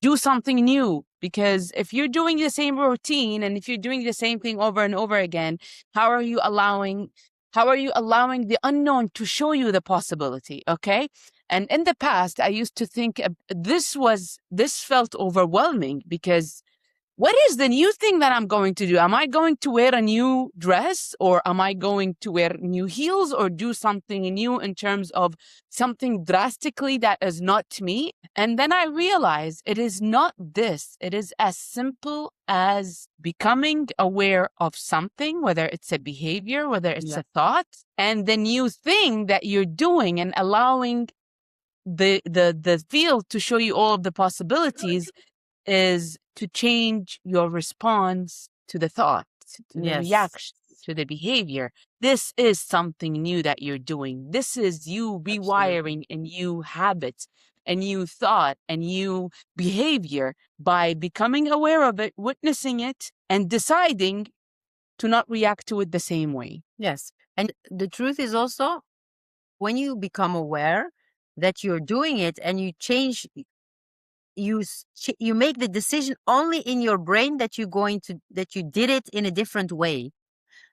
do something new. Because if you're doing the same routine and if you're doing the same thing over and over again, how are you allowing the unknown to show you the possibility? Okay. And in the past, I used to think this felt overwhelming, because what is the new thing that I'm going to do? Am I going to wear a new dress, or am I going to wear new heels, or do something new in terms of something drastically that is not me? And then I realized it is not this. It is as simple as becoming aware of something, whether it's a behavior, whether it's a thought, and the new thing that you're doing, and allowing the field to show you all of the possibilities is to change your response to the thought, to the reaction, to the behavior. This is something new that you're doing. This is you rewiring a new habit, a new thought, a new behavior by becoming aware of it, witnessing it, and deciding to not react to it the same way. Yes. And the truth is also, when you become aware that you're doing it and you change, you make the decision only in your brain that you did it in a different way.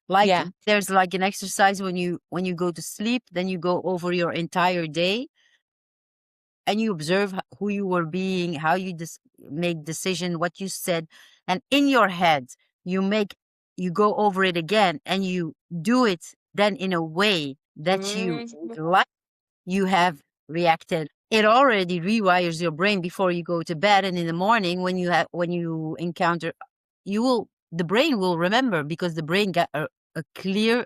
Like there's like an exercise when you go to sleep, then you go over your entire day and you observe who you were being, how you make decision, what you said, and in your head you go over it again and you do it then in a way that you like, you have reacted. It already rewires your brain before you go to bed, and in the morning when you encounter, the brain will remember, because the brain got a clear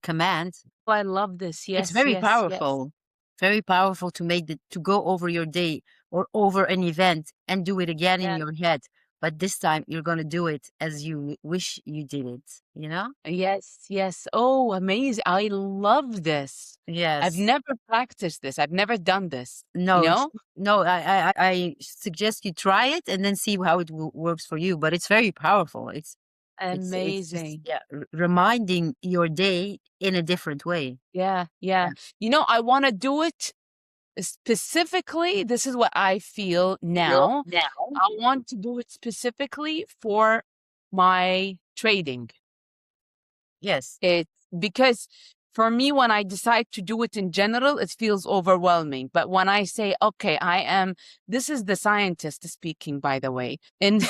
command. Oh, I love this. Yes, it's very powerful. Very powerful to go over your day or over an event and do it again in your head. But this time you're going to do it as you wish you did it, you know? Yes. Oh, amazing. I love this. Yes. I've never practiced this. I've never done this. No, you know? No, I suggest you try it and then see how it works for you. But it's very powerful. It's amazing. It's reminding your day in a different way. Yeah. You know, I want to do it specifically. This is what I feel now. I want to do it specifically for my trading. Yes. It's because for me, when I decide to do it in general, it feels overwhelming. But when I say, okay, this is the scientist speaking, by the way. And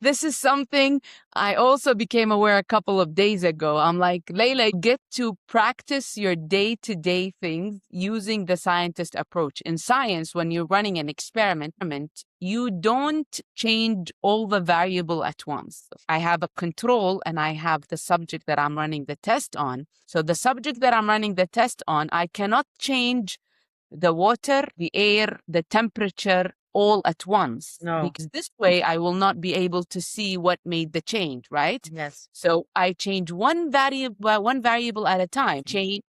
this is something I also became aware a couple of days ago. I'm like, Layla, get to practice your day-to-day things using the scientist approach. In science, when you're running an experiment, you don't change all the variable at once. I have a control and I have the subject that I'm running the test on. So the subject that I'm running the test on, I cannot change the water, the air, the temperature all at once. No. Because this way I will not be able to see what made the change, right? Yes. So I change one variable at a time. Change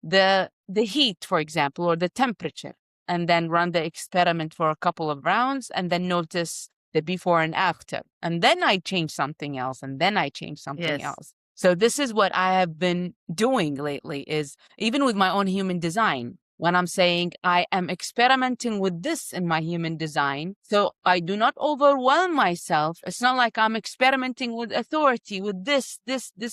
the heat, for example, or the temperature, and then run the experiment for a couple of rounds and then notice the before and after. And then I change something else, and then I change something else. So this is what I have been doing lately, is even with my own human design. When I'm saying I am experimenting with this in my human design, so I do not overwhelm myself. It's not like I'm experimenting with authority, with this,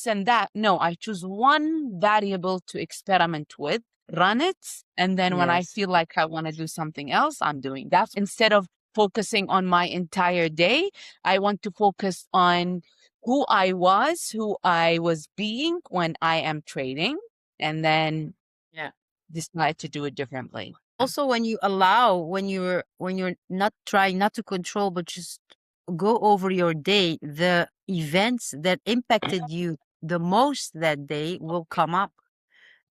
and that. No, I choose one variable to experiment with, run it, and then when I feel like I want to do something else, I'm doing that. Instead of focusing on my entire day, I want to focus on who I was being when I am trading, and then decide to do it differently. Also, when you're not trying not to control, but just go over your day, the events that impacted you the most that day will come up.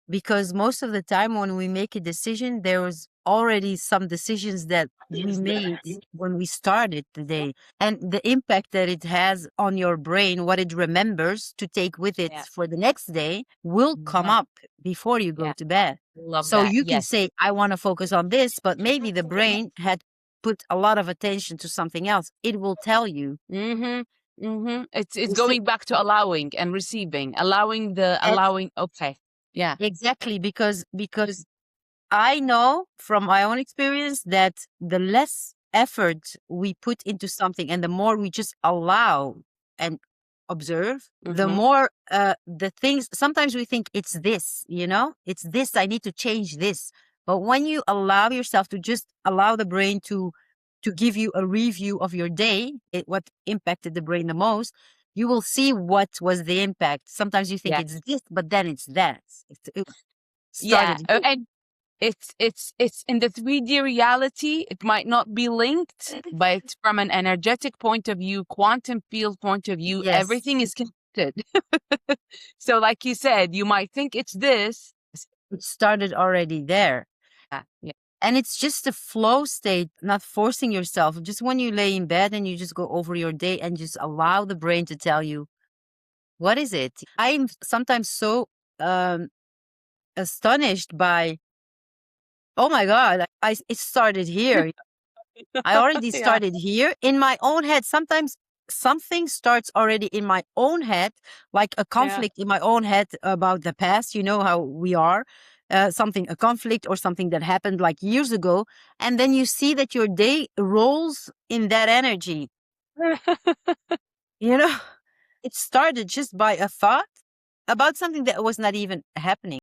Because most of the time when we make a decision, there was already some decisions that we made when we started the day. And the impact that it has on your brain, what it remembers to take with it for the next day, will come up before you go to bed. So you can say, I want to focus on this, but maybe the brain had put a lot of attention to something else. It will tell you. It's going back to allowing and receiving, allowing. Okay. Yeah, exactly. Because I know from my own experience that the less effort we put into something and the more we just allow and observe, the more the things, sometimes we think it's this, it's this, I need to change this. But when you allow yourself to just allow the brain to give you a review of your day, what impacted the brain the most, you will see what was the impact. Sometimes you think Yeah. it's this, but then it's that. It Yeah. started here. And it's in the 3D reality, it might not be linked, but from an energetic point of view, quantum field point of view, Yes. everything is connected. So like you said, you might think it's this. It started already there. Yeah. And it's just a flow state, not forcing yourself. Just when you lay in bed and you just go over your day and just allow the brain to tell you, what is it? I'm sometimes so astonished by, oh my God, it started here. I already Yeah. started here in my own head. Sometimes something starts already in my own head, like a conflict in my own head about the past. You know how we are. A conflict or something that happened like years ago. And then you see that your day rolls in that energy. You know, it started just by a thought about something that was not even happening.